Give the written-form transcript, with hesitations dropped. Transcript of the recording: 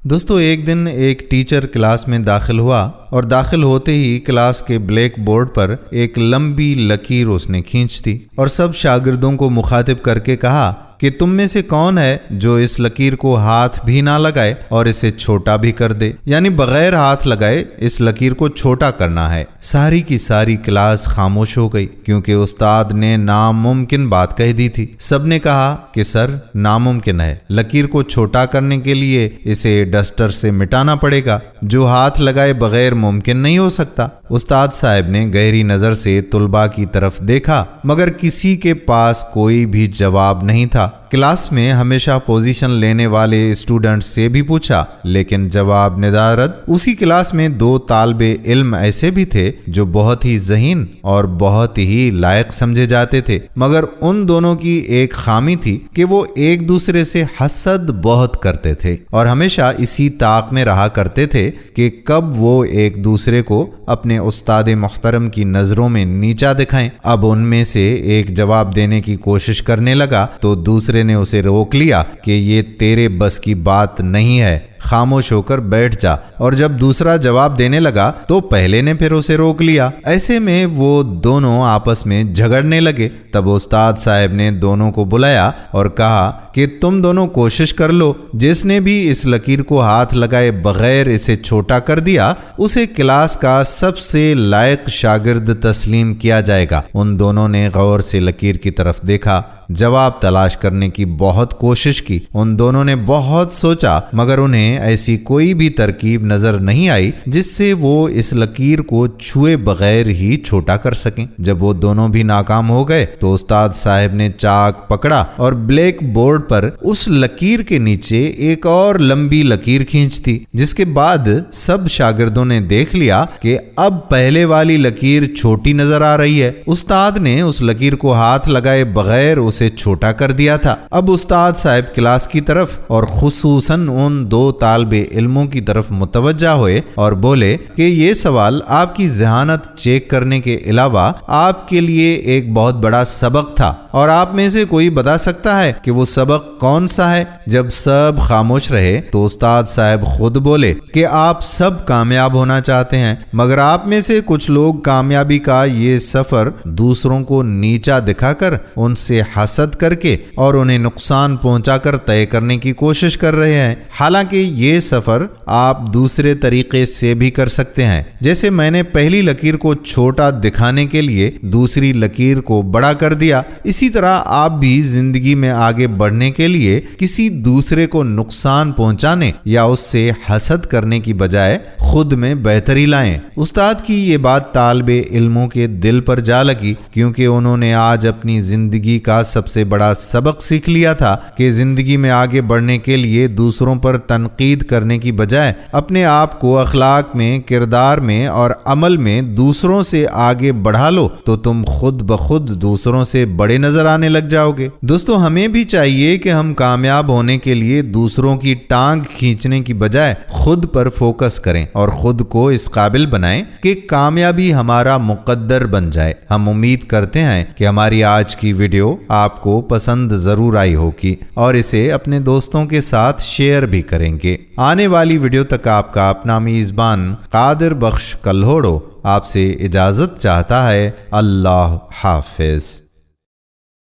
دوستو ایک دن ایک ٹیچر کلاس میں داخل ہوا اور داخل ہوتے ہی کلاس کے بلیک بورڈ پر ایک لمبی لکیر اس نے کھینچ دی اور سب شاگردوں کو مخاطب کر کے کہا کہ تم میں سے کون ہے جو اس لکیر کو ہاتھ بھی نہ لگائے اور اسے چھوٹا بھی کر دے، یعنی بغیر ہاتھ لگائے اس لکیر کو چھوٹا کرنا ہے۔ ساری کی ساری کلاس خاموش ہو گئی کیونکہ استاد نے ناممکن بات کہہ دی تھی۔ سب نے کہا کہ سر ناممکن ہے، لکیر کو چھوٹا کرنے کے لیے اسے ڈسٹر سے مٹانا پڑے گا، جو ہاتھ لگائے بغیر ممکن نہیں ہو سکتا۔ استاد صاحب نے گہری نظر سے طلباء کی طرف دیکھا مگر کسی کے پاس کوئی بھی جواب نہیں تھا۔ کلاس میں ہمیشہ پوزیشن لینے والے اسٹوڈنٹ سے بھی پوچھا لیکن جواب ندارد۔ اسی کلاس میں دو طالب علم ایسے بھی تھے جو بہت ہی ذہین اور بہت ہی لائق سمجھے جاتے تھے، مگر ان دونوں کی ایک خامی تھی کہ وہ ایک دوسرے سے حسد بہت کرتے تھے اور ہمیشہ اسی طاق میں رہا کرتے تھے کہ کب وہ ایک دوسرے کو اپنے استاد محترم کی نظروں میں نیچا دکھائیں۔ اب ان میں سے ایک جواب دینے کی کوشش کرنے لگا تو دوسرے نے اسے روک لیا کہ یہ تیرے بس کی بات نہیں ہے، خاموش ہو کر بیٹھ جا، اور جب دوسرا جواب دینے لگا تو پہلے نے پھر اسے روک لیا۔ ایسے میں وہ دونوں آپس میں جھگڑنے لگے۔ تب استاد صاحب نے دونوں کو بلایا اور کہا کہ تم دونوں کوشش کر لو، جس نے بھی اس لکیر کو ہاتھ لگائے بغیر اسے چھوٹا کر دیا اسے کلاس کا سب سے لائق شاگرد تسلیم کیا جائے گا۔ ان دونوں نے غور سے لکیر کی طرف دیکھا، جواب تلاش کرنے کی بہت کوشش کی۔ ان دونوں نے بہت سوچا مگر انہیں ایسی کوئی بھی ترکیب نظر نہیں آئی جس سے وہ اس لکیر کو چھوئے بغیر ہی چھوٹا کر سکیں۔ جب وہ دونوں بھی ناکام ہو گئے تو استاد صاحب نے چاک پکڑا اور بلیک بورڈ پر اس لکیر کے نیچے ایک اور لمبی لکیر کھینچ دی، جس کے بعد سب شاگردوں نے دیکھ لیا کہ اب پہلے والی لکیر چھوٹی نظر آ رہی ہے۔ استاد نے اس لکیر کو ہاتھ لگائے بغیر اسے چھوٹا کر دیا تھا۔ اب استاد صاحب کلاس کی طرف اور خصوصاً ان دو طالب علموں کی طرف متوجہ ہوئے اور بولے کہ یہ سوال آپ کی ذہانت چیک کرنے کے علاوہ آپ کے لیے ایک بہت بڑا سبق تھا، اور آپ میں سے کوئی بتا سکتا ہے کہ وہ سبق کون سا ہے؟ جب سب خاموش رہے تو استاد صاحب خود بولے کہ آپ سب کامیاب ہونا چاہتے ہیں، مگر آپ میں سے کچھ لوگ کامیابی کا یہ سفر دوسروں کو نیچا دکھا کر، ان سے حسد کر کے اور انہیں نقصان پہنچا کر طے کرنے کی کوشش کر رہے ہیں۔ حالانکہ یہ سفر آپ دوسرے طریقے سے بھی کر سکتے ہیں، جیسے میں نے پہلی لکیر کو چھوٹا دکھانے کے لیے دوسری لکیر کو بڑا کر دیا، اسی طرح آپ بھی زندگی میں آگے بڑھنے کے لیے کسی دوسرے کو نقصان پہنچانے یا اس سے حسد کرنے کی بجائے خود میں بہتری لائیں۔ استاد کی یہ بات طالب علموں کے دل پر جا لگی کیونکہ انہوں نے آج اپنی زندگی کا سب سے بڑا سبق سیکھ لیا تھا کہ زندگی میں آگے بڑھنے کے لیے دوسروں پر تنقید کرنے کی بجائے اپنے آپ کو اخلاق میں، کردار میں اور عمل میں دوسروں سے آگے بڑھا لو تو تم خود بخود دوسروں سے بڑے نظر آنے لگ جاؤ گے۔ دوستو ہمیں بھی چاہیے کہ ہم کامیاب ہونے کے لیے دوسروں کی ٹانگ کھینچنے کی بجائے خود پر فوکس کریں اور خود کو اس قابل بنائیں کہ کامیابی ہمارا مقدر بن جائے۔ ہم امید کرتے ہیں کہ ہماری آج کی ویڈیو آپ کو پسند ضرور آئی ہوگی اور اسے اپنے دوستوں کے ساتھ شیئر بھی کریں گے۔ آنے والی ویڈیو تک آپ کا اپنا میزبان قادر بخش کلہوڑو آپ سے اجازت چاہتا ہے۔ اللہ حافظ۔